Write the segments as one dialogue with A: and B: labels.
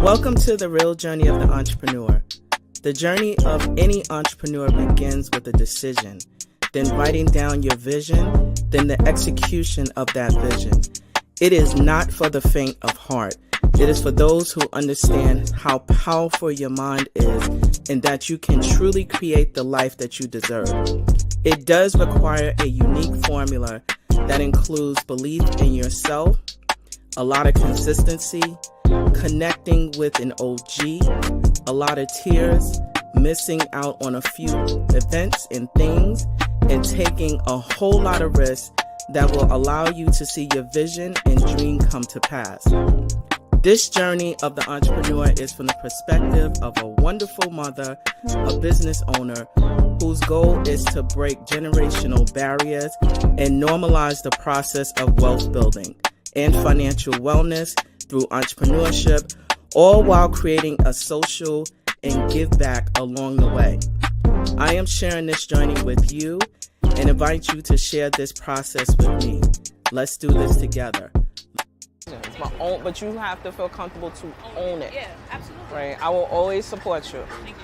A: Welcome to the real journey of the entrepreneur. The journey of any entrepreneur begins with a decision, then writing down your vision, then the execution of that vision. It is not for the faint of heart. It is for those who understand how powerful your mind is and that you can truly create the life that you deserve. It does require a unique formula that includes belief in yourself, a lot of consistency, connecting with an OG, a lot of tears, missing out on a few events and things, and taking a whole lot of risks that will allow you to see your vision and dream come to pass. This journey of the entrepreneur is from the perspective of a wonderful mother, a business owner, whose goal is to break generational barriers and normalize the process of wealth building and financial wellness through entrepreneurship, all while creating a social and give back along the way. I am sharing this journey with you and invite you to share this process with me. Let's do this together. It's my own, but you have to feel comfortable to own it.
B: Yeah, absolutely.
A: Right? I will always support you.
B: Thank you.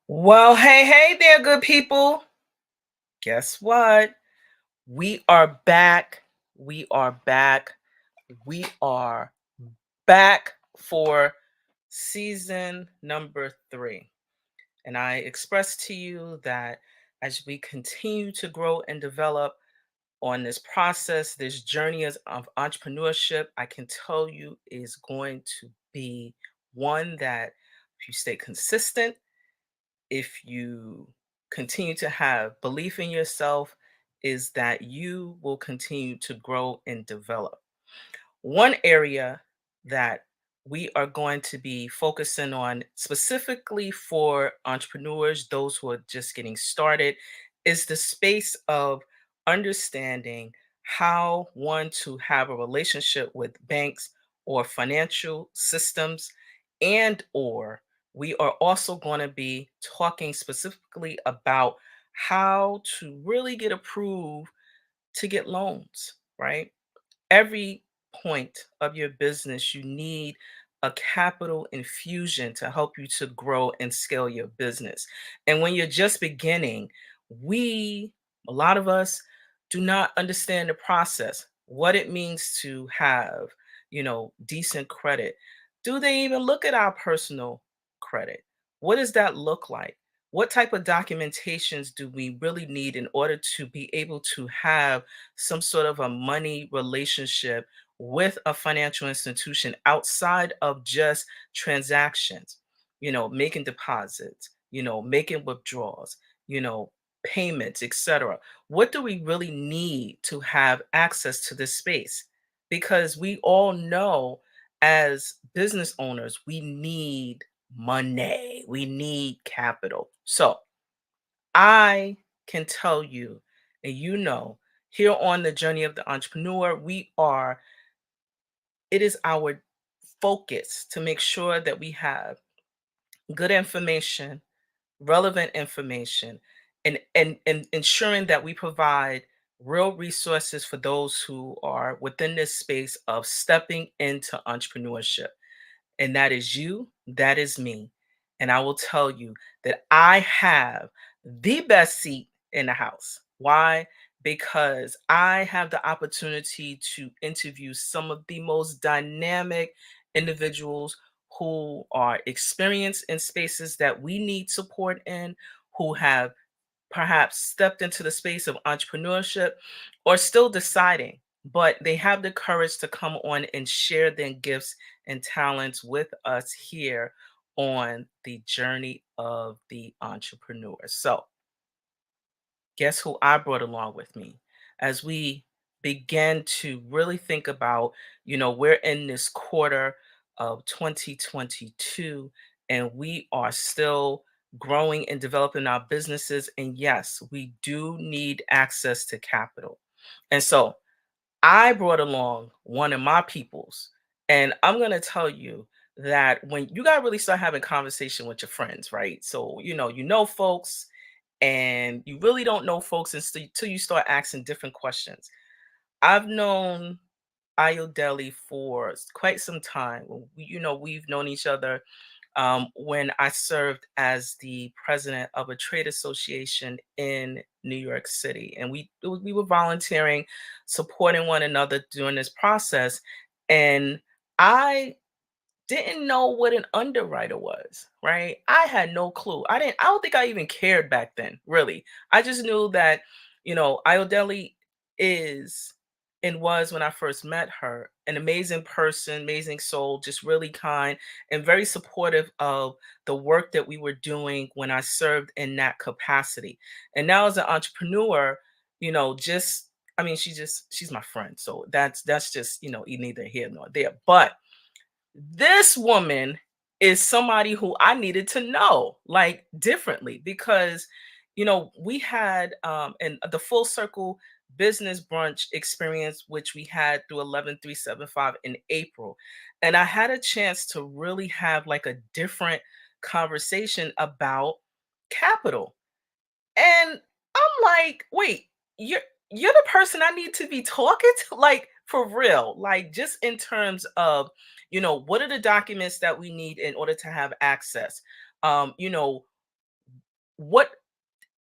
A: Well, hey there, good people. Guess what? We are back. We are back. We are back for season number 3. And I express to you that as we continue to grow and develop on this process, this journey of entrepreneurship, I can tell you is going to be one that if you stay consistent, if you continue to have belief in yourself, is that you will continue to grow and develop. One area that we are going to be focusing on specifically for entrepreneurs, those who are just getting started, is the space of understanding how one to have a relationship with banks or financial systems, and or we are also going to be talking specifically about how to really get approved to get loans, right? Every point of your business, you need a capital infusion to help you to grow and scale your business. And when you're just beginning, a lot of us, do not understand the process, what it means to have, decent credit. Do they even look at our personal credit? What does that look like? What type of documentations do we really need in order to be able to have some sort of a money relationship with a financial institution outside of just transactions, making deposits, making withdrawals, payments, etc. What do we really need to have access to this space? Because we all know as business owners, we need money, we need capital. So I can tell you, and here on the journey of the entrepreneur, it is our focus to make sure that we have good information, relevant information, and ensuring that we provide real resources for those who are within this space of stepping into entrepreneurship. And that is you, that is me. And I will tell you that I have the best seat in the house. Why? Because I have the opportunity to interview some of the most dynamic individuals who are experienced in spaces that we need support in, who have perhaps stepped into the space of entrepreneurship or still deciding, but they have the courage to come on and share their gifts and talents with us here on the journey of the entrepreneur. So, guess who I brought along with me as we begin to really think about, we're in this quarter of 2022 and we are still growing and developing our businesses. And yes, we do need access to capital. And so I brought along one of my peoples, and I'm going to tell you that when you got to really start having conversation with your friends, right? So, folks, and you really don't know folks until you start asking different questions. I've known Ayodele for quite some time. We've known each other when I served as the president of a trade association in New York City, and we were volunteering, supporting one another during this process, and I didn't know what an underwriter was, right? I had no clue. I don't think I even cared back then, really. I just knew that, Ayodele is and was, when I first met her, an amazing person, amazing soul, just really kind and very supportive of the work that we were doing when I served in that capacity. And now as an entrepreneur, just I mean, she's my friend. So that's just, neither here nor there. But this woman is somebody who I needed to know like differently because we had and the full circle business brunch experience which we had through 11375 in April, and I had a chance to really have like a different conversation about capital. And I'm like, wait, you're the person I need to be talking to, like for real, like just in terms of, what are the documents that we need in order to have access? What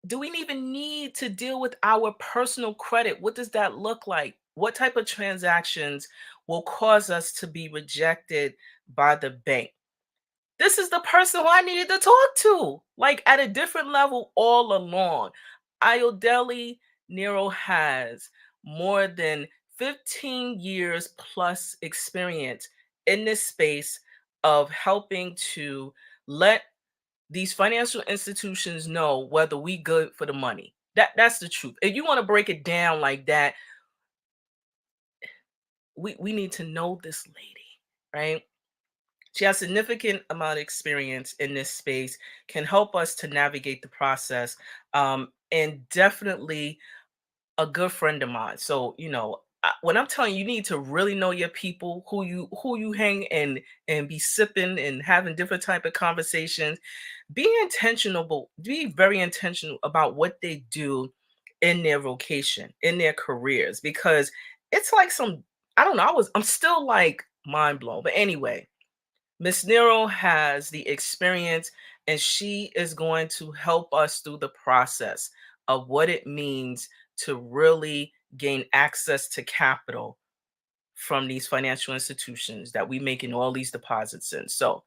A: do we even need to deal with our personal credit? What does that look like? What type of transactions will cause us to be rejected by the bank? This is the person who I needed to talk to, like at a different level all along. Ayodele Nero has more than 15 years plus experience in this space of helping to let these financial institutions know whether we good for the money. That's the truth. If you want to break it down like that, we need to know this lady, right? She has significant amount of experience in this space, can help us to navigate the process, and definitely a good friend of mine. So, when I'm telling you, you need to really know your people, who you hang and be sipping and having different type of conversations. Be very intentional about what they do in their vocation, in their careers, because it's like I don't know, I'm still like mind blown. But anyway, Miss Nero has the experience and she is going to help us through the process of what it means to really gain access to capital from these financial institutions that we making all these deposits in. So,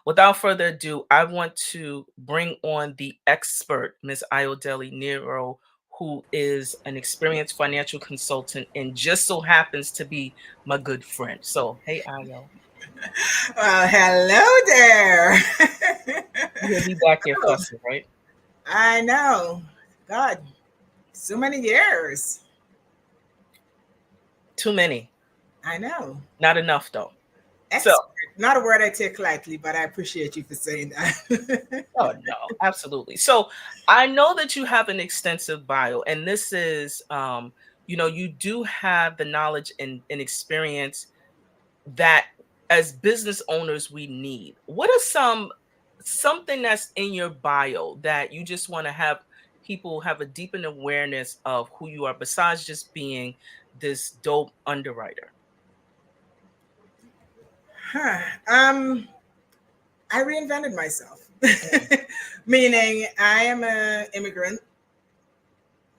A: without further ado, I want to bring on the expert, Ms. Ayodele Nero, who is an experienced financial consultant and just so happens to be my good friend. So, hey, Ayo.
B: Well, hello there.
A: You hear me back there
B: Oh,
A: fussing, right?
B: I know. God, so many years.
A: Too many.
B: I know.
A: Not enough, though. So,
B: Expert. Not a word I take lightly, but I appreciate you for saying that.
A: oh no, absolutely. So, I know that you have an extensive bio, and this is, you do have the knowledge and experience that as business owners we need. What are something that's in your bio that you just want to have people have a deepened awareness of who you are besides just being this dope underwriter?
B: Huh. I reinvented myself. Meaning I am an immigrant,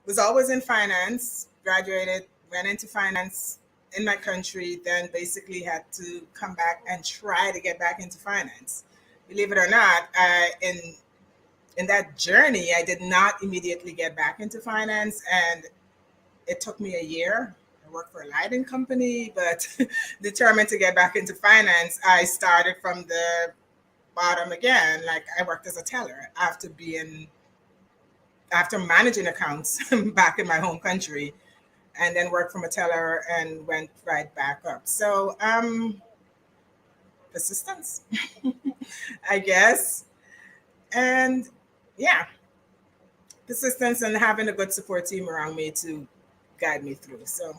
B: was always in finance, graduated, went into finance in my country, then basically had to come back and try to get back into finance. Believe it or not, in that journey, I did not immediately get back into finance, and it took me a year. I worked for a lighting company, but determined to get back into finance, I started from the bottom again. Like I worked as a teller after managing accounts back in my home country, and then worked from a teller and went right back up. So persistence, I guess, and yeah, persistence and having a good support team around me to guide me through. So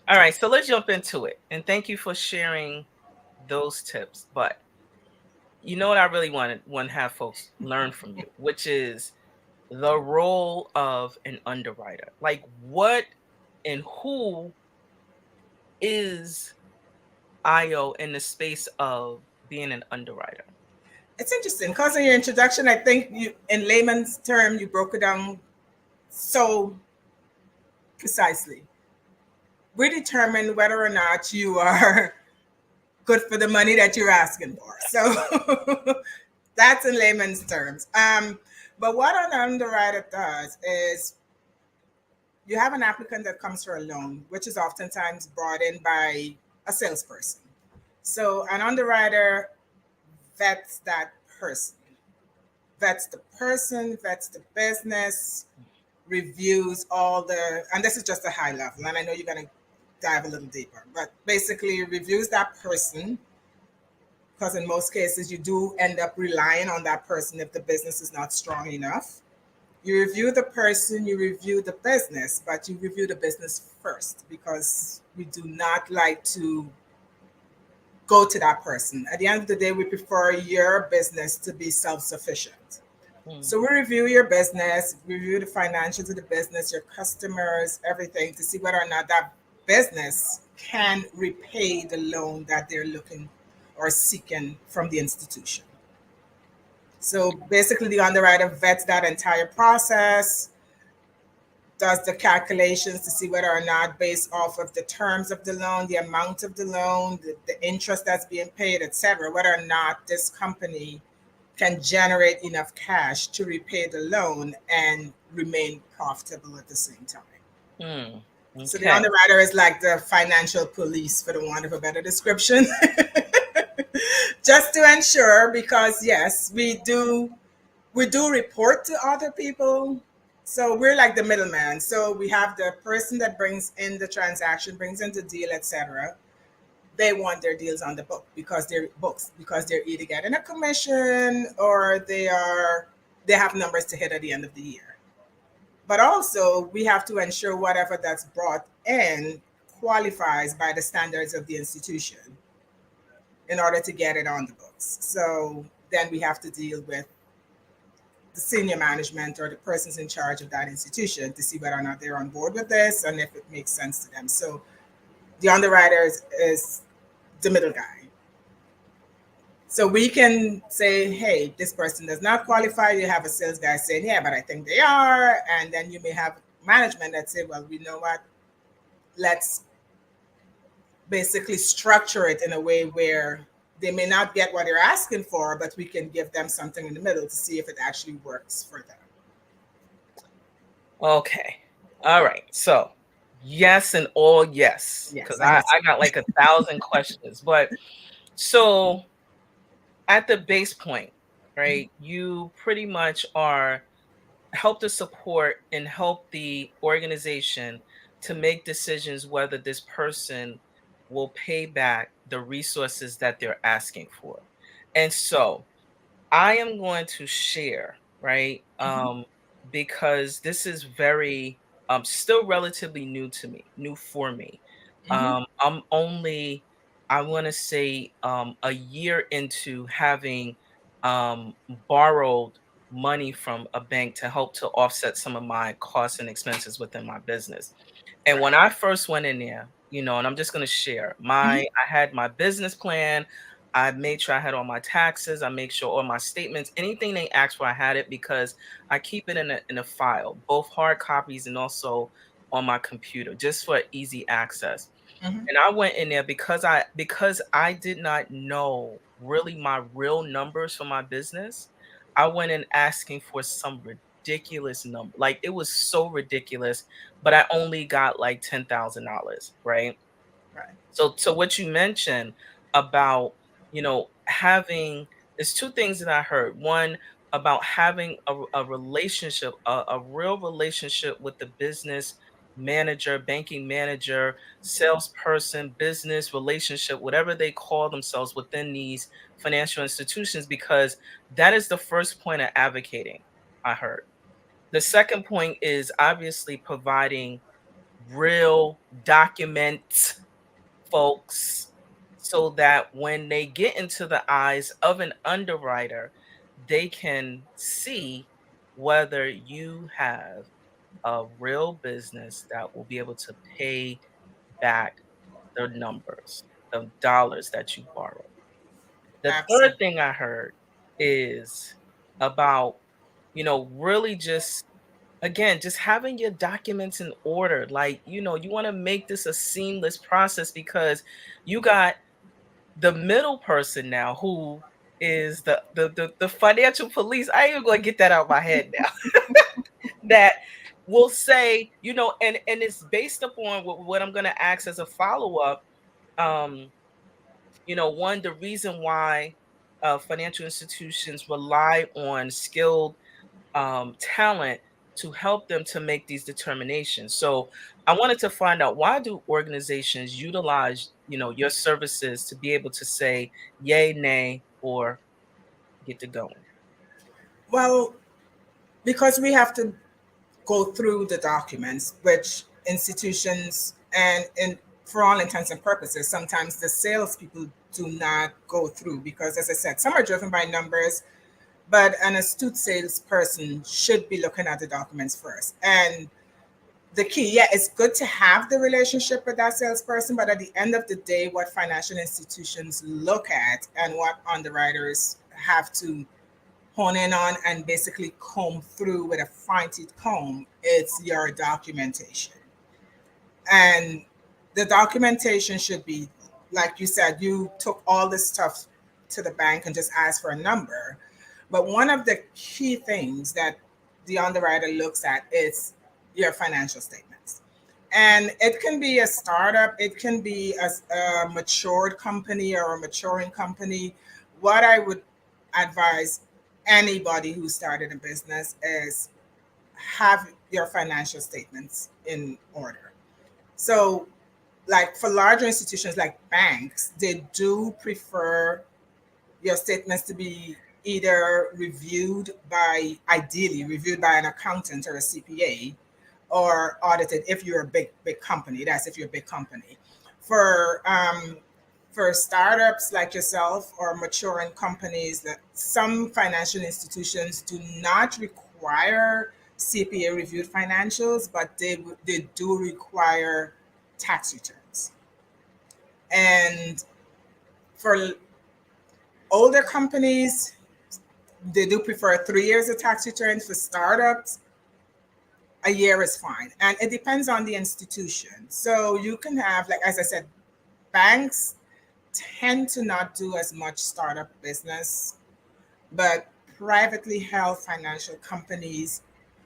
A: All right, so let's jump into it. And thank you for sharing those tips. But you know what I really want to have folks learn from you, which is the role of an underwriter. Like, what and who is IO in the space of being an underwriter?
B: It's interesting because in your introduction, I think you, in layman's term, you broke it down so precisely. We determine whether or not you are good for the money that you're asking for. So that's in layman's terms. But what an underwriter does is you have an applicant that comes for a loan, which is oftentimes brought in by a salesperson. So an underwriter vets that person, vets the business, reviews all the, and this is just a high level, and I know you're going to dive a little deeper, but basically reviews that person because in most cases you do end up relying on that person if the business is not strong enough. You review the person, you review the business, but you review the business first because we do not like to go to that person. At the end of the day, we prefer your business to be self sufficient.
A: Hmm.
B: So we review your business, review the financials of the business, your customers, everything to see whether or not that business can repay the loan that they're looking or seeking from the institution. So basically, the underwriter vets that entire process, does the calculations to see whether or not, based off of the terms of the loan, the amount of the loan, the interest that's being paid, etc., whether or not this company can generate enough cash to repay the loan and remain profitable at the same time.
A: Hmm.
B: So the
A: Okay.
B: underwriter is like the financial police, for the want of a better description, just to ensure, because yes, we do report to other people. So we're like the middleman. So we have the person that brings in the transaction, brings in the deal, etc. They want their deals on the books because they're either getting a commission or they have numbers to hit at the end of the year. But also we have to ensure whatever that's brought in qualifies by the standards of the institution in order to get it on the books. So then we have to deal with the senior management or the persons in charge of that institution to see whether or not they're on board with this and if it makes sense to them. So the underwriter is the middle guy. So we can say, hey, this person does not qualify. You have a sales guy saying, yeah, but I think they are. And then you may have management that say, well, we know what, let's basically structure it in a way where they may not get what they're asking for, but we can give them something in the middle to see if it actually works for them.
A: Okay. All right. So, yes, and all yes, because
B: Yes, I
A: I,
B: know.
A: I got like 1,000 questions. But so at the base point,
B: Mhm.
A: right, you pretty much are help to support and help the organization to make decisions whether this person will pay back the resources that they're asking for. And so I am going to share, right?
B: Mhm.
A: Because this is very still relatively new to me, new for me.
B: Mhm.
A: I'm only, I want to say, a year into having um borrowed money from a bank to help to offset some of my costs and expenses within my business. And
B: Right.
A: when I first went in there, and I'm just going to share
B: Mhm.
A: I had my business plan. I made sure I had all my taxes. I make sure all my statements, anything they asked for, I had it because I keep it in a file, both hard copies and also on my computer, just for easy access.
B: Mhm.
A: And I went in there because I did not know really my real numbers for my business. I went in asking for some ridiculous number. Like, it was so ridiculous, but I only got like $10,000, right?
B: Right.
A: So what you mentioned about, having, there's two things that I heard. One, about having a relationship, a real relationship with the business manager, banking manager, salesperson, business relationship, whatever they call themselves within these financial institutions, because that is the first point of advocating, I heard. The second point is obviously providing real documents, folks, so that when they get into the eyes of an underwriter, they can see whether you have a real business that will be able to pay back the numbers, the dollars that you borrow. The third
B: Absolutely.
A: thing I heard is about, really just, again, just having your documents in order. Like, you want to make this a seamless process because you got the middle person now who is the financial police. I ain't even gonna get that out of my head now. That will say, and it's based upon what I'm gonna ask as a follow-up. Um, one, the reason why financial institutions rely on skilled talent to help them to make these determinations. So I wanted to find out, why do organizations utilize, your services to be able to say yay, nay, or get to going?
B: Well, because we have to go through the documents, which institutions and for all intents and purposes, sometimes the salespeople do not go through because, as I said, some are driven by numbers, but an astute salesperson should be looking at the documents first. And the key, yeah, it's good to have the relationship with that salesperson, but at the end of the day, what financial institutions look at and what underwriters have to hone in on and basically comb through with a fine tooth comb, it's your documentation. And the documentation should be, like you said, you took all this stuff to the bank and just asked for a number. But one of the key things that the underwriter looks at is your financial statements. And it can be a startup, it can be a matured company or a maturing company. What I would advise anybody who started a business is have your financial statements in order. So, like for larger institutions like banks, they do prefer your statements to be either ideally reviewed by an accountant or a CPA, or audited if you're a big company. That's if you're a big company. For for startups like yourself or maturing companies, that some financial institutions do not require CPA reviewed financials, but they do require tax returns. And for older companies, they do prefer 3 years of tax returns. For startups, a year is fine. And it depends on the institution. So you can have, like, as I said, banks tend to not do as much startup business, but privately held financial companies,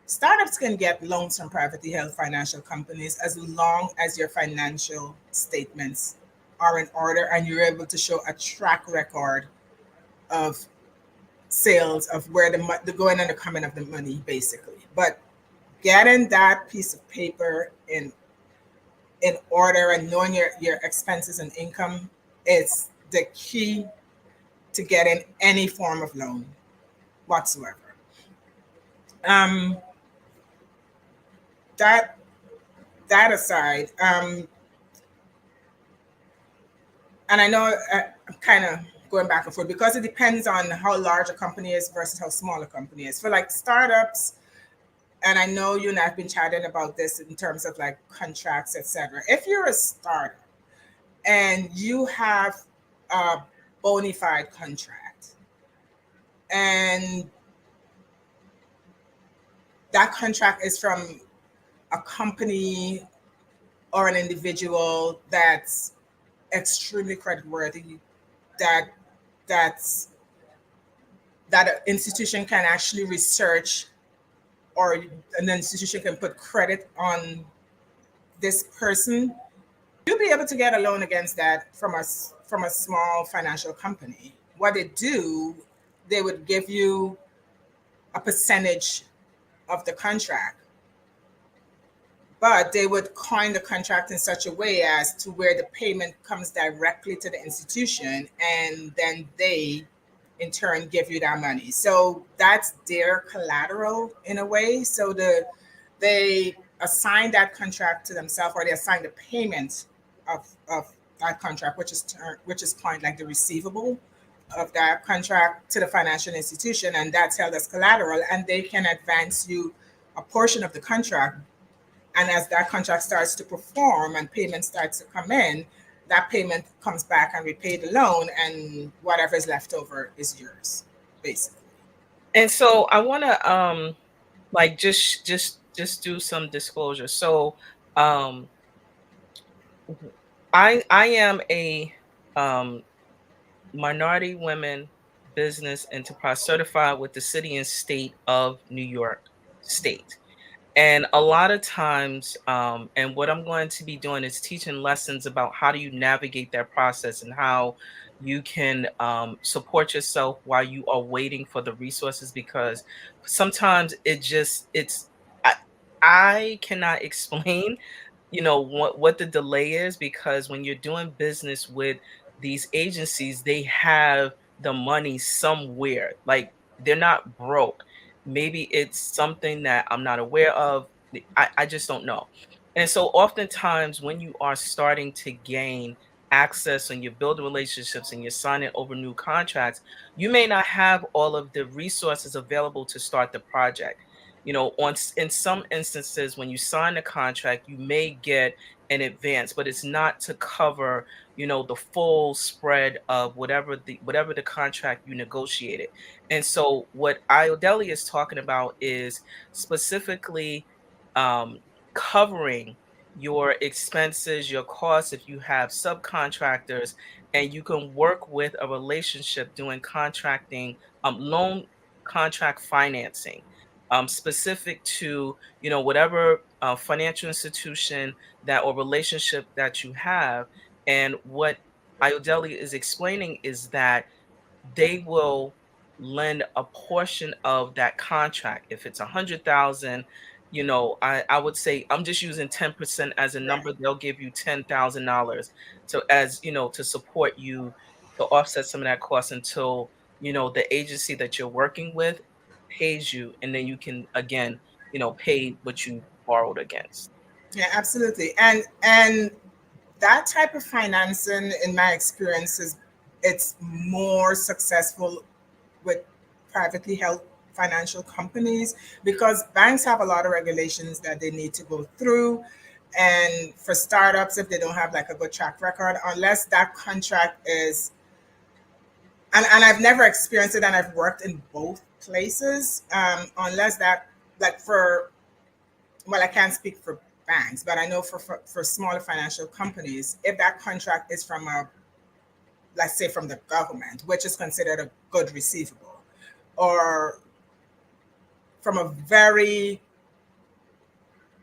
B: startups can get loans from privately held financial companies as long as your financial statements are in order and you're able to show a track record of sales, of where the going and the coming of the money, basically. But getting that piece of paper in order and knowing your expenses and income is the key to getting any form of loan whatsoever. Um, that that aside, and I know I'm kind of going back and forth because it depends on how large a company is versus how small a company is. For like startups, and I know you and I've been chatting about this in terms of like contracts, etc. If you're a startup and you have a bona fide contract, and that contract is from a company or an individual that's extremely creditworthy, that that's that an institution can actually research, or an institution can put credit on this person, you'll be able to get a loan against that from a small financial company. What they do, they would give you a percentage of the contract, but they would coin the contract in such a way as to where the payment comes directly to the institution, and then they in turn give you that money. So that's their collateral in a way. So they assign that contract to themselves, or they assign the payment of that contract, which is coined like the receivable of that contract to the financial institution, and that's held as collateral, and they can advance you a portion of the contract. And as that contract starts to perform and payment starts to come in, that payment comes back and repay the loan, and whatever is left over is yours, basically.
A: And so I want to like just do some disclosure. So um I am a um minority women business enterprise certified with the city and state of New York State. And a lot of times, and what I'm going to be doing is teaching lessons about how do you navigate that process and how you can support yourself while you are waiting for the resources, because sometimes I, I cannot explain what the delay is, because when you're doing business with these agencies, they have the money somewhere. Like, they're not broke. Maybe it's something that I'm not aware of. I just don't know. And so oftentimes when you are starting to gain access and you're building relationships and you're signing over new contracts, you may not have all of the resources available to start the project. In some instances, when you sign a contract, you may get an advance, but it's not to cover, the full spread of whatever the contract you negotiated. And so what Ayodele is talking about is specifically um, covering your expenses, your costs if you have subcontractors, and you can work with a relationship doing contracting, loan contract financing, specific to whatever financial institution that or relationship that you have. And what Ayodele is explaining is that they will lend a portion of that contract. If it's 100,000, I would say, I'm just using 10% as a
B: Right.
A: number. They'll give you $10,000 to support you to offset some of that cost until the agency that you're working with pays you, and then you can again pay what you borrowed against.
B: Yeah, absolutely. And that type of financing, in my experience, is it's more successful with privately held financial companies, because banks have a lot of regulations that they need to go through. And for startups, if they don't have like a good track record, unless that contract is, and I've never experienced it, and I've worked in both places, unless that, like for, well, I can't speak for banks, but I know for smaller financial companies, if that contract is from a, let's say from the government, which is considered a good receivable, or from a very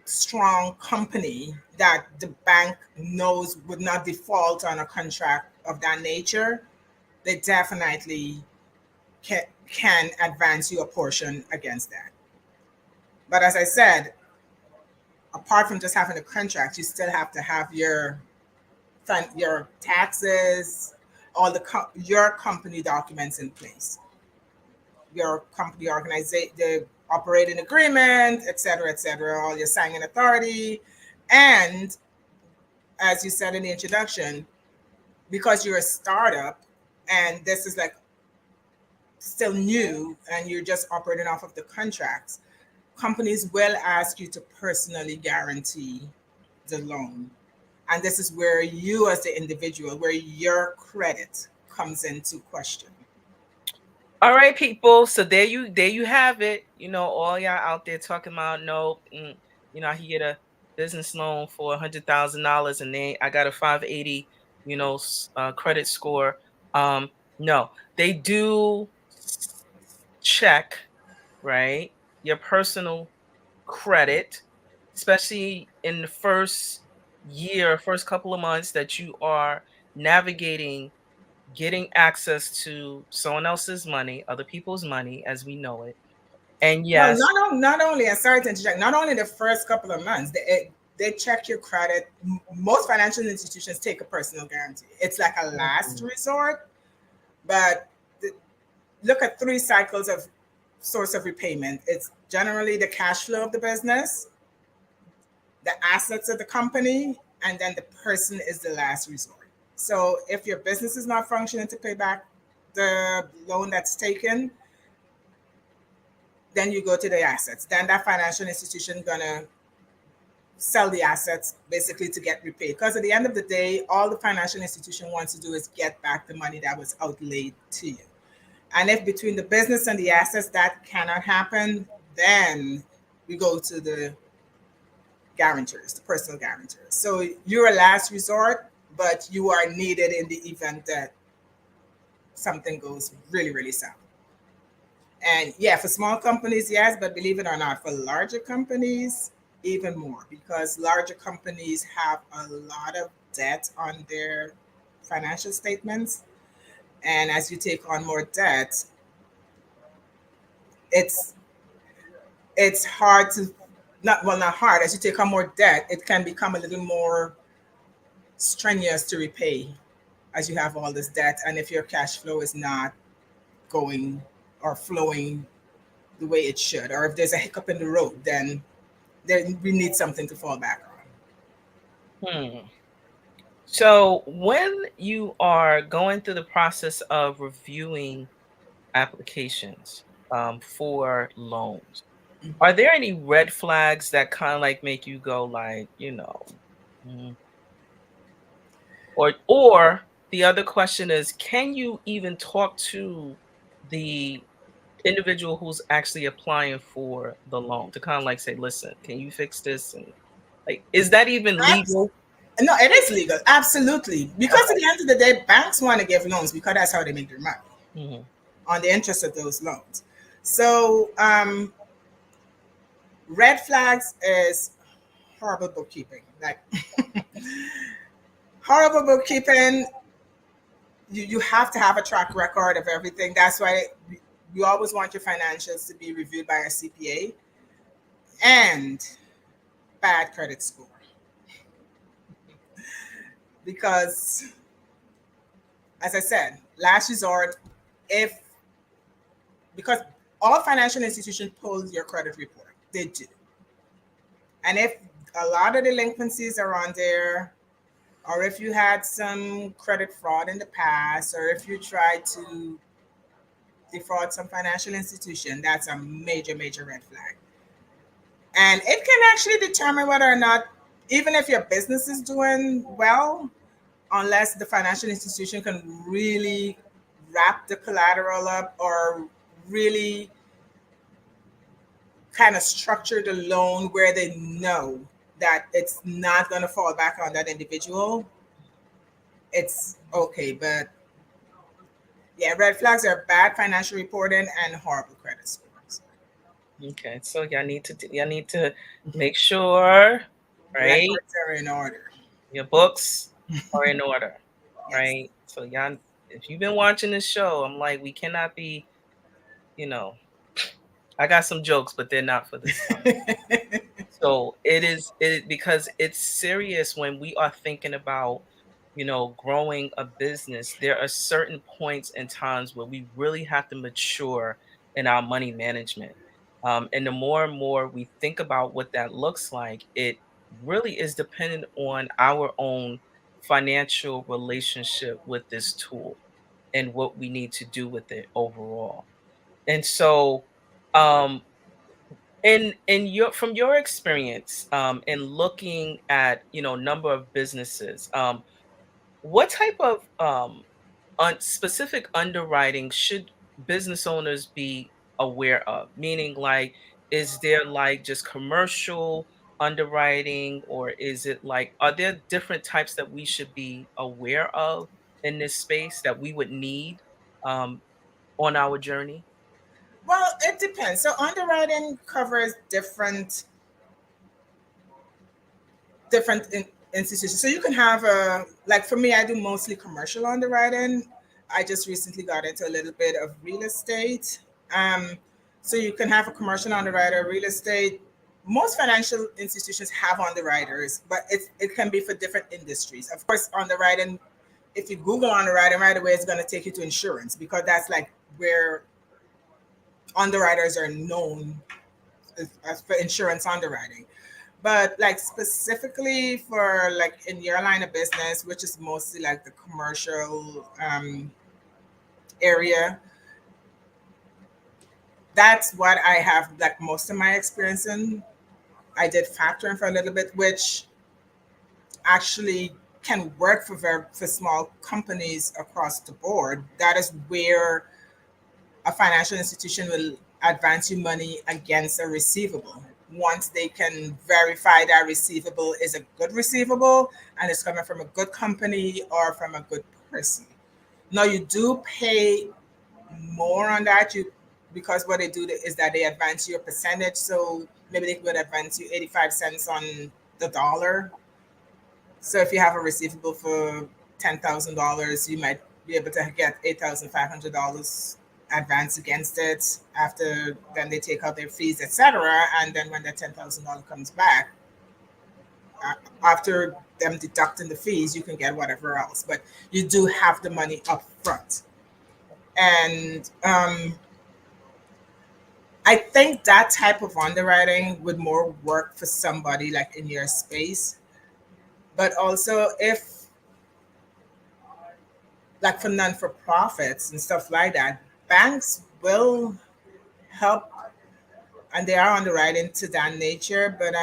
B: strong company that the bank knows would not default on a contract of that nature, they definitely can advance you a portion against that. But as I said, apart from just having a contract, you still have to have your taxes, all your company documents in place, your company organization, the operating agreement, et cetera, all your signing authority. And as you said in the introduction, because you're a startup and this is like still new and you're just operating off of the contracts, companies will ask you to personally guarantee the loan. And this is where you, as the individual, where your credit comes into question.
A: All right, people. So there you have it. All y'all out there talking about no, I can get a business loan for $100,000, and then I got a 580, credit score. No, they do check, right, your personal credit, especially in the first year, first couple of months that you are navigating getting access to someone else's money, other people's money as we know it. And
B: Well,
A: yes,
B: not only, I'm sorry to interject, not only the first couple of months, they check your credit. Most financial institutions take a personal guarantee. It's like a last
A: mhm,
B: resort, but look at 3 cycles of source of repayment. It's generally the cash flow of the business, the assets of the company, and then the person is the last resort. So if your business is not functioning to pay back the loan that's taken, then you go to the assets. Then that financial institution gonna sell the assets basically to get repaid. Because at the end of the day, all the financial institution wants to do is get back the money that was outlaid to you. And if between the business and the assets that cannot happen, then we go to the guarantors, the personal guarantors. So you're a last resort, but you are needed in the event that something goes really, really south. And yeah, for small companies, yes, but believe it or not, for larger companies, even more, because larger companies have a lot of debt on their financial statements. And as you take on more debt, it's it's hard to not hard. As you take on more debt, it can become a little more strenuous to repay as you have all this debt. And if your cash flow is not going or flowing the way it should, or if there's a hiccup in the road, then we need something to fall back
A: Hmm. So when you are going through the process of reviewing applications for loans,
B: on.
A: are there any red flags that kind of like make you go like, mm, or the other question is, can you even talk to the individual who's actually applying for the loan to kind of like say, listen, can you fix this? And like, is that even
B: Abs-
A: legal?
B: no, it is legal, absolutely. Because at
A: Okay.
B: the end of the day, banks want to give loans because that's how they make their money
A: Hmm.
B: on the interest of those loans. So, red flags is horrible bookkeeping. Like horrible bookkeeping, you have to have a track record of everything. That's why you always want your financials to be reviewed by a CPA, and bad credit score. Because, as I said, last resort, if because all financial institutions pull your credit report, they do. And if a lot of delinquencies are on there, or if you had some credit fraud in the past, or if you tried to defraud some financial institution, that's a major, major red flag. And it can actually determine whether or not, even if your business is doing well, unless the financial institution can really wrap the collateral up or really kind of structure the loan where they know that it's not going to fall back on that individual, it's okay. But yeah, red flags are bad financial reporting and horrible credit scores.
A: Okay, so y'all need to make sure, right?
B: Records are in order.
A: Your books are in order,
B: Yes.
A: right? So y'all, if you've been watching this show, I'm like, we cannot be, you know, I got some jokes, but they're not for this time. So it because it's serious when we are thinking about, growing a business. There are certain points and times where we really have to mature in our money management. And the more and more we think about what that looks like, it really is dependent on our own financial relationship with this tool and what we need to do with it overall. And so, um, in your from your experience in looking at number of businesses, what type of specific underwriting should business owners be aware of? Meaning, like, is there like just commercial underwriting, or is it like, are there different types that we should be aware of in this space that we would need um, on our journey?
B: Well, it depends. So underwriting covers different institutions. So you can have a, like for me, I do mostly commercial underwriting. I just recently got into a little bit of real estate. Um, so you can have a commercial underwriter, real estate. Most financial institutions have underwriters, but it can be for different industries. Of course, underwriting, if you Google underwriting right away, it's going to take you to insurance because that's like where underwriters are known as for insurance underwriting. But like specifically for like in your line of business, which is mostly like the commercial area. That's what I have like most of my experience in. I did factoring for a little bit, which actually can work for small companies across the board. That is where a financial institution will advance you money against a receivable. Once they can verify that receivable is a good receivable and it's coming from a good company or from a good person. Now you do pay more on that. You because what they do is that they advance you a percentage. So maybe they could advance you 85 cents on the dollar. So if you have a receivable for $10,000, you might be able to get $8,500 advance against it. After then, they take out their fees, etc. And then when the $10,000 comes back, after them deducting the fees, you can get whatever else. But you do have the money up front, and I think that type of underwriting would more work for somebody like in your space. But also, if like for non for profits and stuff like that, banks will help and they are underwriting to that nature. But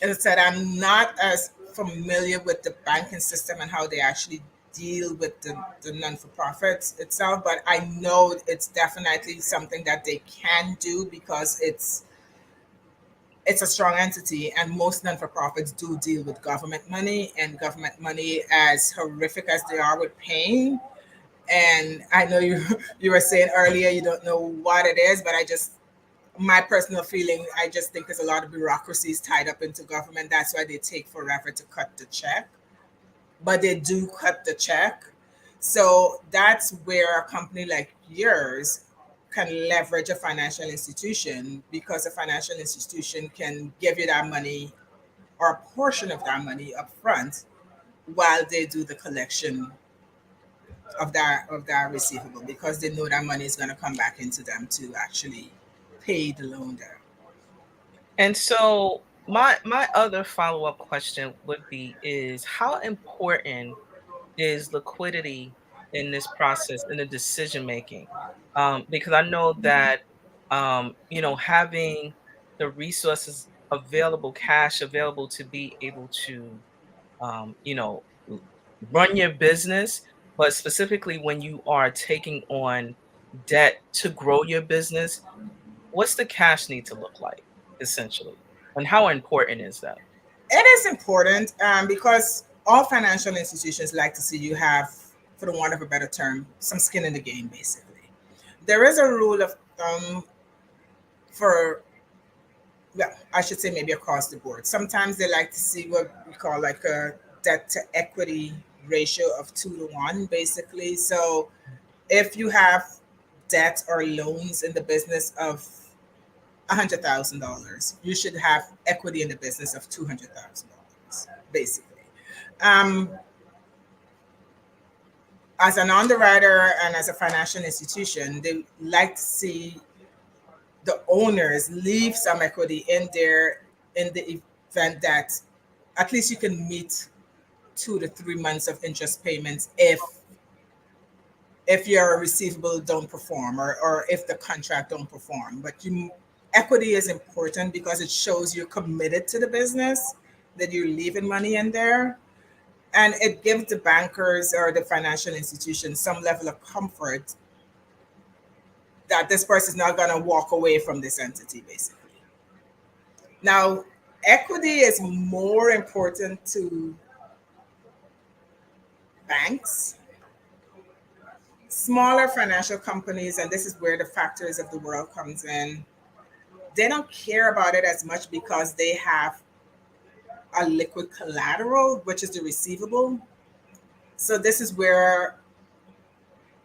B: as I said, I'm not as familiar with the banking system and how they actually deal with the non for profits itself. But I know it's definitely something that they can do because it's a strong entity, and most non-for-profits do deal with government money, and government money, as horrific as they are with paying. And I know you you were saying earlier you don't know what it is, but I just my personal feeling, I just think there's a lot of bureaucracies tied up into government. That's why they take forever to cut the check, but they do cut the check. So that's where a company like yours can leverage a financial institution, because a financial institution can give you that money or a portion of that money up front while they do the collection of that receivable, because they know that money is going to come back into them to actually pay the loan down.
A: And so my other follow-up question would be is how important is liquidity in this process in the decision making? Because I know that having the resources available, cash available to be able to um, you know l- run your business, but specifically when you are taking on debt to grow your business, what's the cash need to look like essentially, and how important is that?
B: It is important because all financial institutions like to see you have, for the want of a better term, some skin in the game, basically. There is a rule of thumb for, well, I should say maybe across the board. Sometimes they like to see what we call like a debt to equity ratio of 2 to 1, basically. So if you have debt or loans in the business of $100,000, you should have equity in the business of $200,000, basically. Um, as an underwriter and as a financial institution, they like to see the owners leave some equity in there in the event that at least you can meet 2 to 3 months of interest payments if your receivable don't perform, or if the contract don't perform. But equity is important because it shows you're committed to the business, that you're leaving money in there, and it gives the bankers or the financial institution some level of comfort that this person is not going to walk away from this entity, basically. Now, equity is more important to banks, smaller financial companies, and this is where the factors of the world comes in. They don't care about it as much because they have a liquid collateral, which is the receivable. So this is where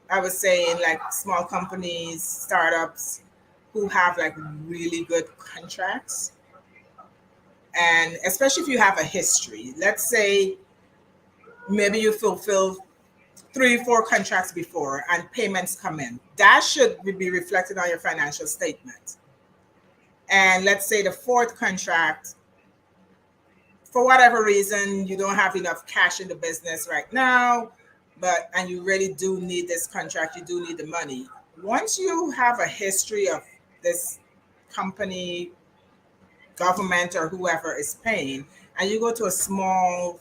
B: I was saying, like, small companies, startups who have like really good contracts, and especially if you have a history. Let's say maybe you fulfill 3 4 contracts before and payments come in. That should be reflected on your financial statement. And let's say the fourth contract, for whatever reason, you don't have enough cash in the business right now. and you really do need this contract, you do need the money. Once you have a history of this company, government, or whoever is paying, and you go to a small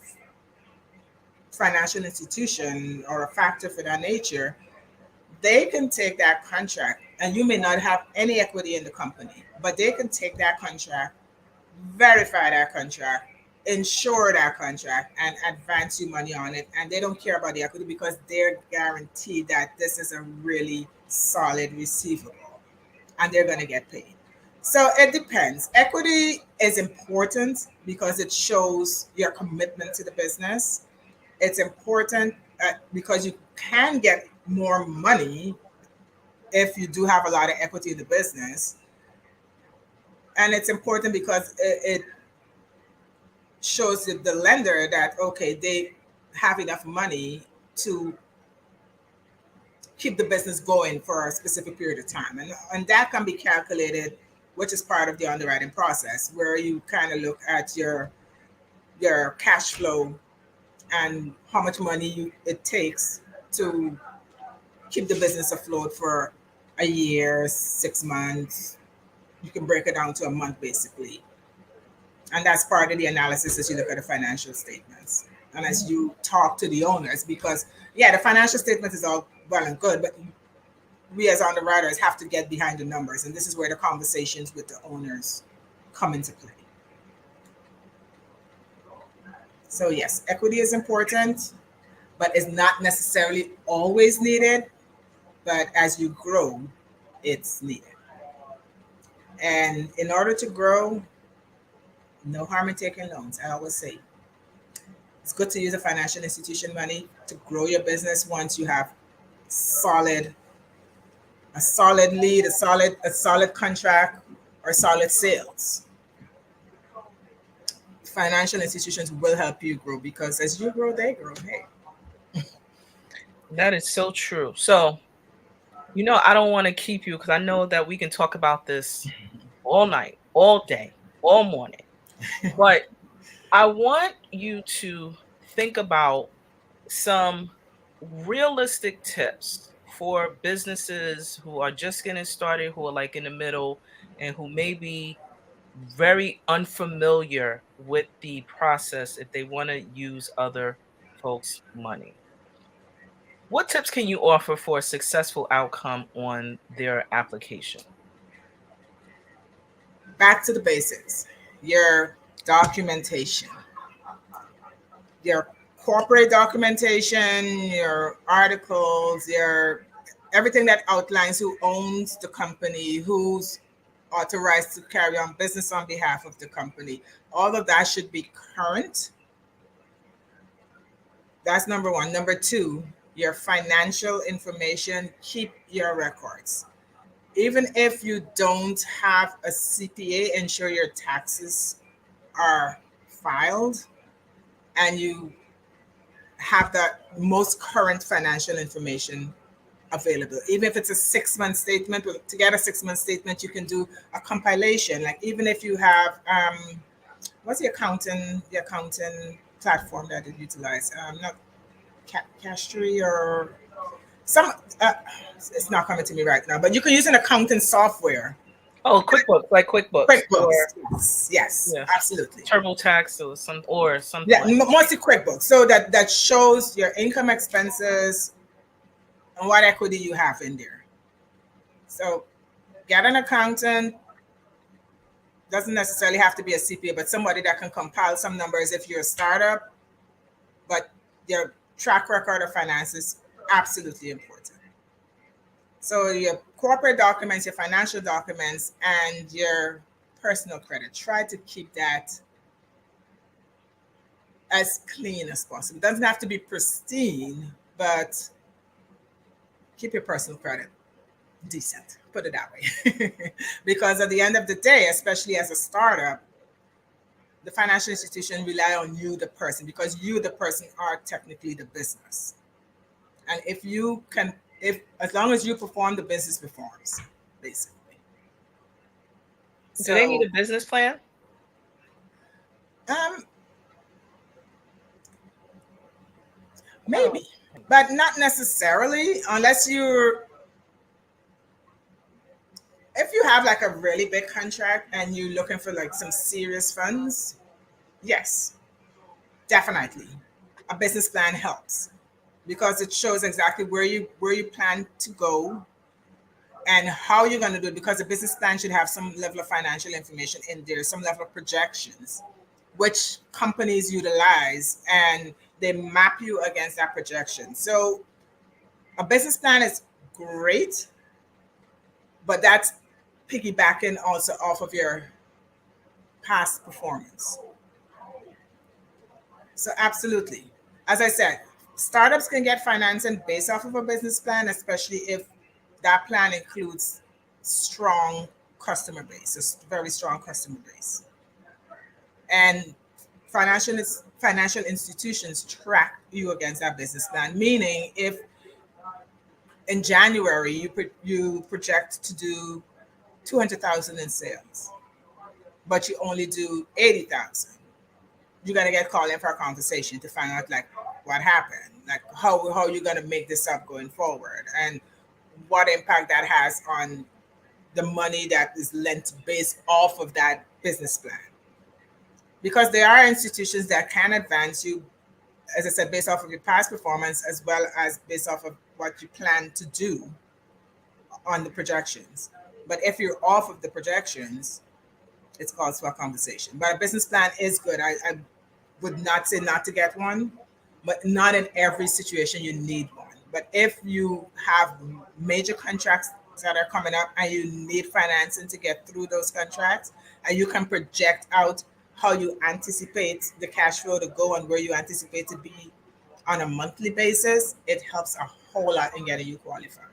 B: financial institution or a factor for that nature, they can take that contract, and you may not have any equity in the company, but they can take that contract, verify that contract, insure that contract, and advance you money on it. And they don't care about the equity because they're guaranteed that this is a really solid receivable and they're going to get paid. So it depends. Equity is important because it shows your commitment to the business. It's important because you can get more money if you do have a lot of equity in the business. And it's important because it shows the lender that, okay, they have enough money to keep the business going for a specific period of time. And that can be calculated, which is part of the underwriting process, where you kind of look at your cash flow and how much money it takes to keep the business afloat for a year, 6 months. You can break it down to a month basically. And that's part of the analysis as you look at the financial statements. And as you talk to the owners, because yeah, the financial statement is all well and good, but we as underwriters have to get behind the numbers. And this is where the conversations with the owners come into play. So yes, equity is important, but it's not necessarily always needed. But as you grow, it's needed. And in order to grow, no harm in taking loans. I always say it's good to use a financial institution money to grow your business once you have solid a solid lead, a solid contract, or solid sales. Financial institutions will help you grow because as you grow, they grow. Hey,
A: That is so true. So, I don't want to keep you because I know that we can talk about this all night, all day, all morning. But I want you to think about some realistic tips for businesses who are just getting started, who are like in the middle, and who may be very unfamiliar with the process if they want to use other folks' money. What tips can you offer for a successful outcome on their application?
B: back to the basics. Your documentation, your corporate documentation, your articles, your everything that outlines who owns the company, who's authorized to carry on business on behalf of the company. All of that should be current. That's number one. Number two, your financial information, keep your records. Even if you don't have a CPA, ensure your taxes are filed and you have the most current financial information available. Even if it's a 6 month statement, to get a 6 month statement, you can do a compilation. Like even if you have, what's the accounting platform that you utilize? Not Cashtree or some, it's not coming to me right now, but you can use an accounting software.
A: Oh, QuickBooks, like QuickBooks, or
B: QuickBooks. Yes,
A: yeah,
B: absolutely.
A: TurboTax or something
B: Yeah,
A: like that.
B: mostly QuickBooks. So that shows your income, expenses, and what equity you have in there. So get an accountant. Doesn't necessarily have to be a CPA, but somebody that can compile some numbers if you're a startup. But your track record of finances absolutely important. So your corporate documents, your financial documents, and your personal credit. Try to keep that as clean as possible. It doesn't have to be pristine, but keep your personal credit decent. Put it that way. Because at the end of the day, especially as a startup, the financial institution rely on you, the person, because you, the person, are technically the business. And if you can, if as long as you perform, the business performs, basically.
A: Do they need
B: So
A: a business plan?
B: um
A: Oh,
B: maybe. But not necessarily, unless you're, if you have like a really big contract and you're looking for like some serious funds, yes, definitely. A business plan helps because it shows exactly where you plan to go and how you're going to do it, because the business plan should have some level of financial information in there, some level of projections, which companies utilize, and they map you against that projection. So a business plan is great, but that's piggybacking also off of your past performance. So absolutely. As I said, startups can get financing based off of a business plan, especially if that plan includes strong customer base, a very strong customer base. And financial institutions track you against that business plan. Meaning, if in January you project to do 200,000 in sales, but you only do 80,000, you're gonna get called in for a conversation to find out like what happened, like how you're gonna make this up going forward, and what impact that has on the money that is lent based off of that business plan. Because there are institutions that can advance you, as I said, based off of your past performance as well as based off of what you plan to do on the projections. But if you're off of the projections, it's called for a conversation. But a business plan is good. I would not say not to get one, but not in every situation you need one. But if you have major contracts that are coming up and you need financing to get through those contracts, and you can project out how you anticipate the cash flow to go and where you anticipate to be on a monthly basis, it helps a whole lot in getting you qualified.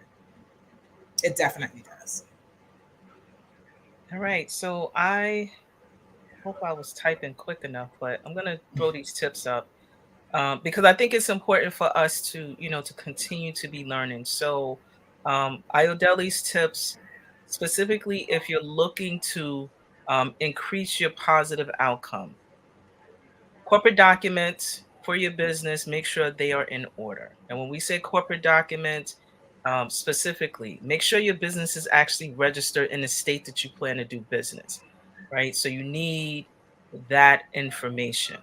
B: It definitely does.
A: All right. So I hope I was typing quick enough, but I'm gonna throw these tips up because I think it's important for us to, to continue to be learning. So, Ayodele's tips, specifically if you're looking to increase your positive outcome. Corporate documents for your business, make sure they are in order. And when we say corporate documents, specifically, make sure your business is actually registered in the state that you plan to do business, right? So you need that information,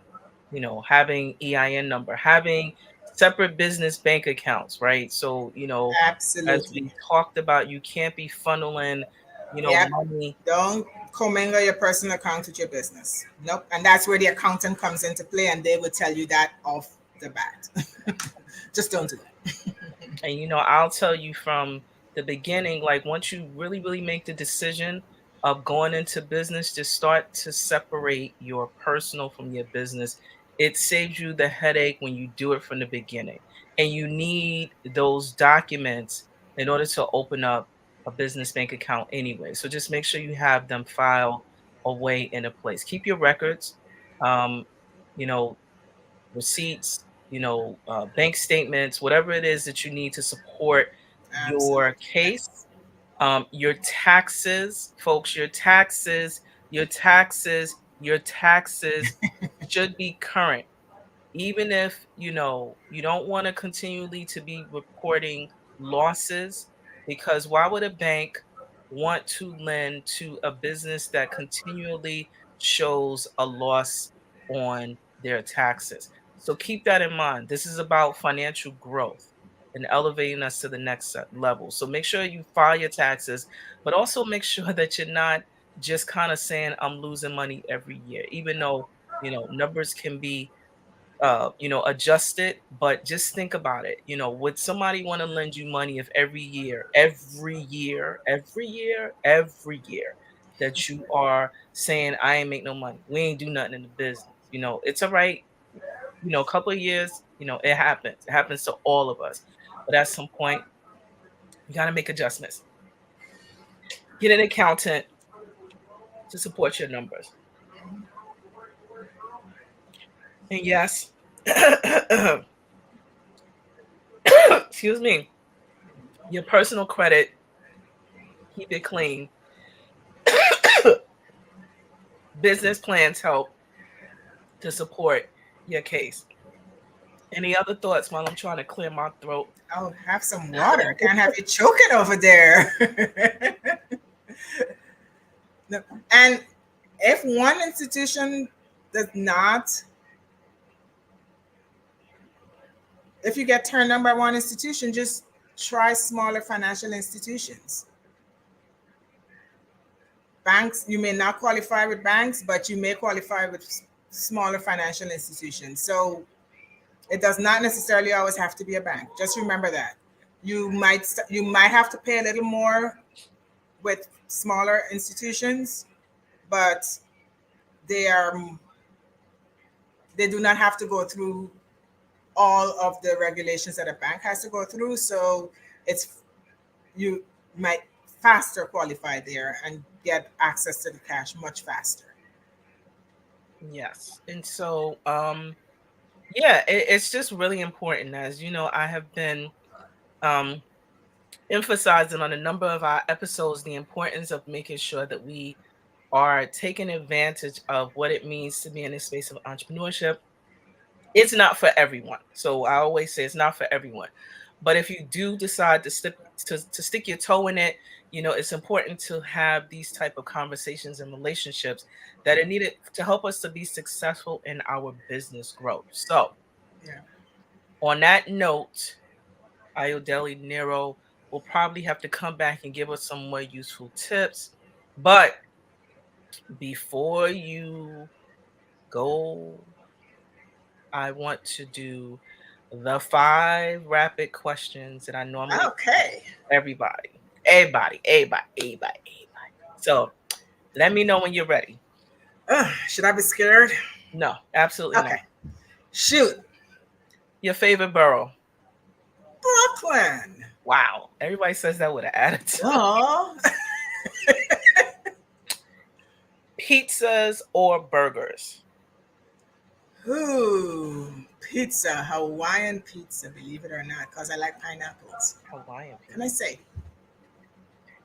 A: having EIN number, having separate business bank accounts, right? So, as
B: Absolutely.
A: we talked about, you can't be funneling,
B: Yep.
A: money.
B: Don't commingle your personal account with your business. Nope. And that's where the accountant comes into play, and they will tell you that off the bat. Just don't do that.
A: And I'll tell you from the beginning, like once you really, really make the decision of going into business, just start to separate your personal from your business. It saves you the headache when you do it from the beginning. And you need those documents in order to open up a business bank account anyway. So just make sure you have them filed away in a place. Keep your records. Um, you know, Receipts, bank statements, whatever it is that you need to support your
B: Absolutely.
A: case. Your taxes, folks, your taxes should be current, even if you don't want to continually to be reporting losses, because why would a bank want to lend to a business that continually shows a loss on their taxes? So keep that in mind. This is about financial growth and elevating us to the next level. So make sure you file your taxes, but also make sure that you're not just kind of saying I'm losing money every year, even though numbers can be adjust it, but just think about it. Would somebody want to lend you money if every year that you are saying, I ain't make no money, we ain't do nothing in the business? It's all right. A couple of years, it happens. It happens to all of us. But at some point, you got to make adjustments. Get an accountant to support your numbers. And yes, excuse me, your personal credit, keep it clean. Business plans help to support your case. Any other thoughts while I'm trying to clear my throat?
B: Oh, have some water. Can't have you choking over there. No. And if one institution does not, if you get turned down by one institution, just try smaller financial institutions. Banks, you may not qualify with banks, but you may qualify with smaller financial institutions. So it does not necessarily always have to be a bank. Just remember that. You might have to pay a little more with smaller institutions, but they are they do not have to go through all of the regulations that a bank has to go through. So it's you might faster qualify there and get access to the cash much faster.
A: Yes. And so, yeah, it's just really important. As you know, I have been um, emphasizing on a number of our episodes the importance of making sure that we are taking advantage of what it means to be in the space of entrepreneurship. It's not for everyone. So I always say it's not for everyone. But if you do decide to stick your toe in it, it's important to have these type of conversations and relationships that are needed to help us to be successful in our business growth. So
B: Yeah.
A: on that note, Ayodele Nero will probably have to come back and give us some more useful tips. But before you go, I want to do the 5 rapid questions that I normally
B: Okay.
A: everybody. Everybody. So let me know when you're ready.
B: Should I be scared?
A: No, absolutely not.
B: Okay. Shoot.
A: Your favorite borough.
B: Brooklyn.
A: Wow. Everybody says that with an attitude.
B: Oh.
A: Pizzas or burgers?
B: Ooh. Pizza. Hawaiian pizza, believe it or not, because I like pineapples.
A: Hawaiian
B: Can I
A: pizza.
B: say?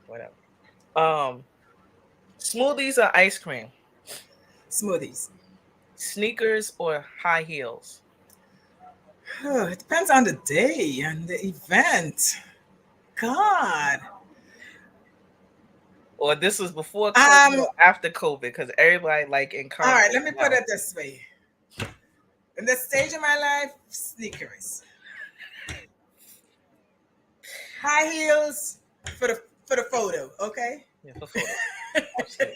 A: Whatever. Um, Smoothies or ice cream?
B: Smoothies.
A: Sneakers or high heels?
B: It depends on the day and the event. God.
A: Or this was before COVID
B: Um,
A: or after COVID? Because everybody like in
B: all right,
A: Converse
B: let me put
A: now.
B: it this way. In this stage of my life, sneakers. High heels for the photo, okay?
A: Yeah, for photo. Absolutely.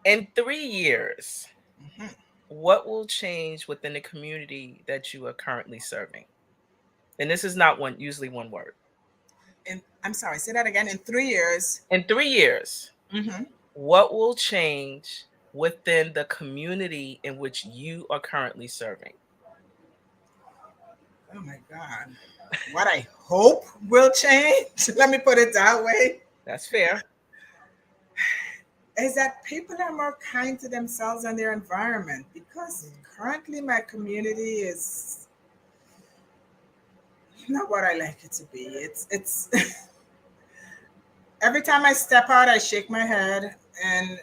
A: In 3 years,
B: Mhm.
A: what will change within the community that you are currently serving? And this is not usually one word.
B: And I'm sorry, say that again. In 3 years.
A: In 3 years,
B: Hmm.
A: what will change within the community in which you are currently serving?
B: Oh my God. What I hope will change, let me put it that way,
A: That's fair.
B: is that people are more kind to themselves and their environment because
A: Mm.
B: currently my community is not what I like it to be. It's every time I step out, I shake my head and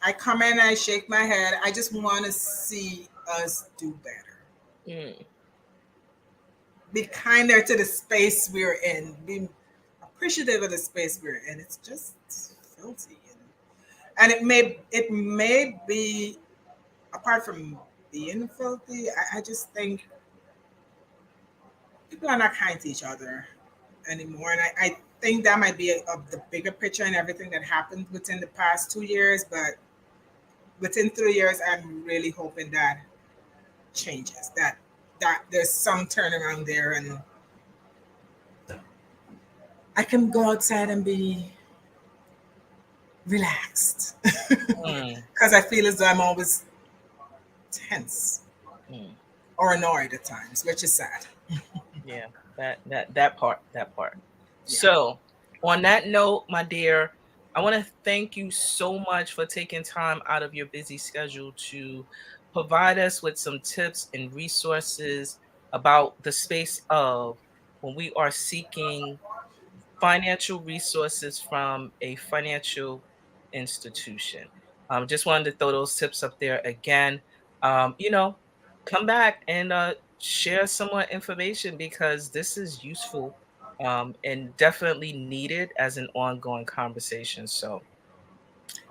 B: I come in, I shake my head. I just want to see us do better.
A: Mm.
B: Be kinder to the space we're in. Be appreciative of the space we're in. It's just filthy, and it may be apart from being filthy. I just think people are not kind to each other anymore, and I think that might be of the bigger picture and everything that happened within the past 2 years. But within 3 years, I'm really hoping that changes. That there's some turnaround there, and I can go outside and be relaxed
A: Mm.
B: because I feel as though I'm always tense
A: Mm.
B: or annoyed at times, which is sad.
A: Yeah, that part.
B: Yeah.
A: So, on that note, my dear, I want to thank you so much for taking time out of your busy schedule to provide us with some tips and resources about the space of when we are seeking financial resources from a financial institution. Just wanted to throw those tips up there again. You know, come back and share some more information because this is useful and definitely needed as an ongoing conversation. So,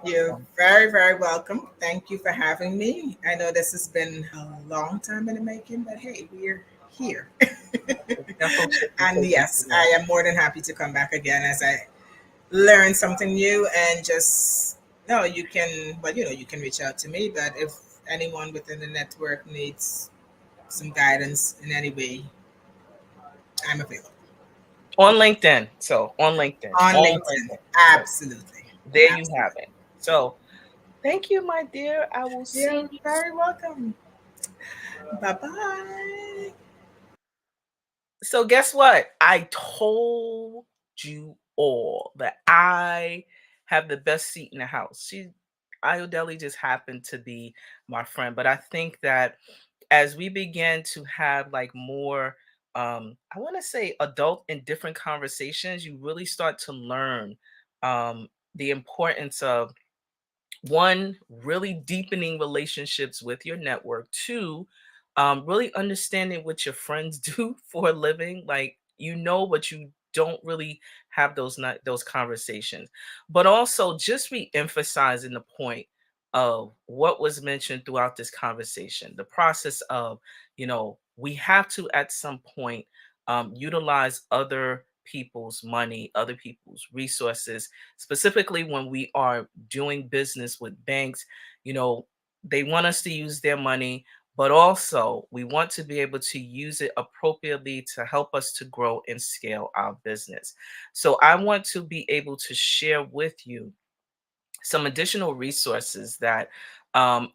B: You're
A: um,
B: very, very welcome. Thank you for having me. I know this has been a long time in the making, but hey, we're here.
A: it's definitely should be
B: And
A: taken
B: yes,
A: care of.
B: I am more than happy to come back again as I learn something new and just no, you can, but you can reach out to me. But if anyone within the network needs some guidance in any way, I'm available
A: On LinkedIn. So, on LinkedIn.
B: on
A: On
B: LinkedIn.
A: LinkedIn. So,
B: Absolutely.
A: there you have
B: Absolutely.
A: it. So, thank you, my dear. I will see
B: You're
A: you.
B: very welcome. Bye bye.
A: So guess what? I told you all that I have the best seat in the house. Ayodele just happened to be my friend, but I think that as we begin to have like more, I want to say adult and different conversations, you really start to learn the importance of one, really deepening relationships with your network. Two, really understanding what your friends do for a living. Like but you don't really have those conversations. But also just re-emphasizing the point of what was mentioned throughout this conversation. The process of, we have to at some point utilize other people's money, other people's resources, specifically when we are doing business with banks. you know they want us to use their money, but also we want to be able to use it appropriately to help us to grow and scale our business. So I want to be able to share with you some additional resources that,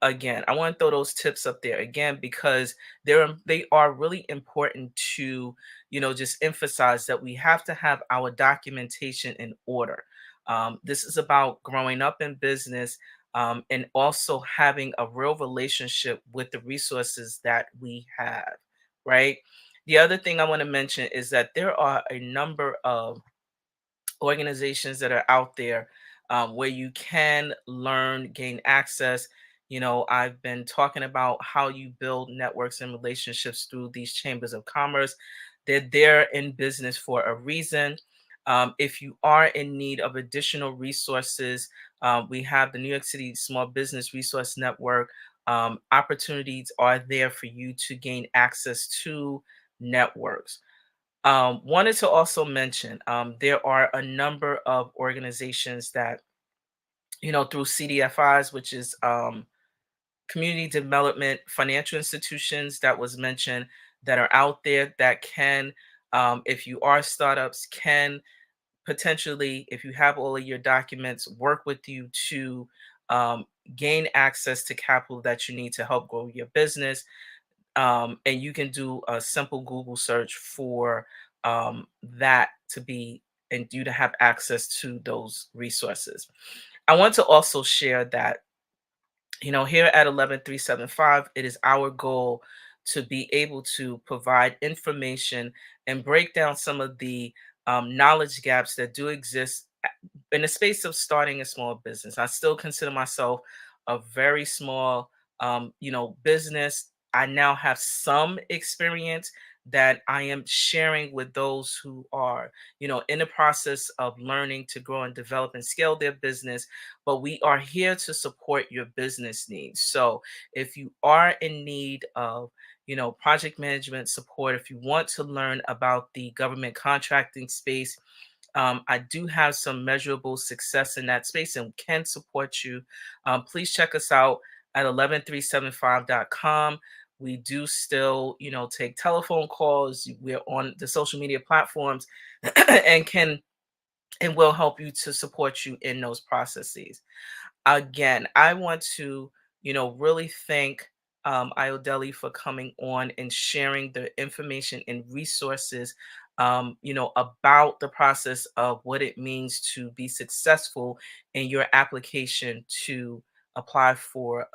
A: again, I want to throw those tips up there again because they are really important to, just emphasize that we have to have our documentation in order. This is about growing up in business, and also having a real relationship with the resources that we have, right? The other thing I want to mention is that there are a number of organizations that are out there, where you can learn, gain access. I've been talking about how you build networks and relationships through these chambers of commerce. They're there in business for a reason. If you are in need of additional resources, we have the New York City Small Business Resource Network. Opportunities are there for you to gain access to networks. Wanted to also mention, there are a number of organizations that, through CDFIs, which is community development financial institutions that was mentioned, that are out there that can, if you are startups, can potentially, if you have all of your documents, work with you to um, gain access to capital that you need to help grow your business. And you can do a simple Google search for that to be, and you to have access to those resources. I want to also share that, here at 11375, it is our goal to be able to provide information and break down some of the knowledge gaps that do exist in the space of starting a small business. I still consider myself a very small, business. I now have some experience that I am sharing with those who are, in the process of learning to grow and develop and scale their business. But we are here to support your business needs. So if you are in need of, project management support, if you want to learn about the government contracting space, I do have some measurable success in that space and can support you. Please check us out at 11375.com. We do still, take telephone calls. We're on the social media platforms and will help you to support you in those processes. Again, I want to, really thank Ayodele for coming on and sharing the information and resources, about the process of what it means to be successful in your application to apply for,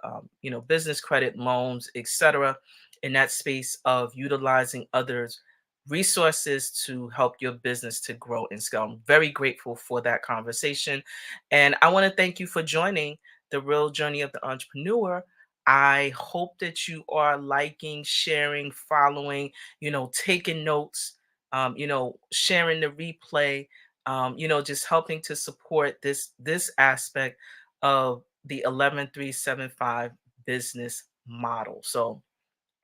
A: business credit, loans, etc. In that space of utilizing others' resources to help your business to grow and scale. I'm very grateful for that conversation. And I want to thank you for joining The Real Journey of the Entrepreneur. I hope that you are liking, sharing, following, taking notes, sharing the replay, just helping to support this aspect of the 11375 business model. So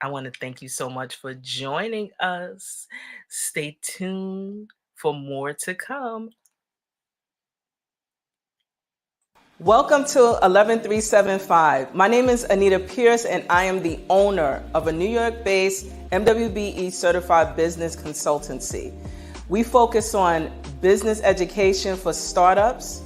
A: I want to thank you so much for joining us. Stay tuned for more to come. Welcome to 11375. My name is Anita Pierce, and I am the owner of a New York-based MWBE certified business consultancy. We focus on business education for startups,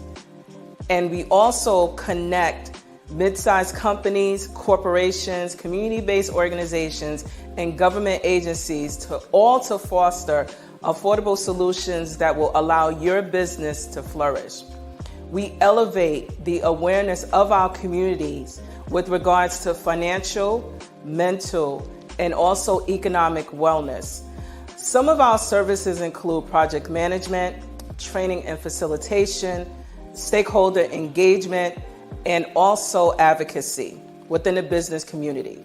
A: and we also connect mid-sized companies, corporations, community-based organizations, and government agencies to foster affordable solutions that will allow your business to flourish. We elevate the awareness of our communities with regards to financial, mental, and also economic wellness. Some of our services include project management, training and facilitation, stakeholder engagement, and also advocacy within the business community.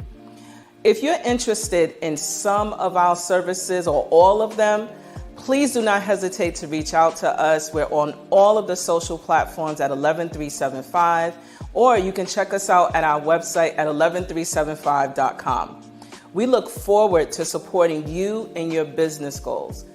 A: If you're interested in some of our services or all of them, please do not hesitate to reach out to us. We're on all of the social platforms at 11375, or you can check us out at our website at 11375.com. We look forward to supporting you and your business goals.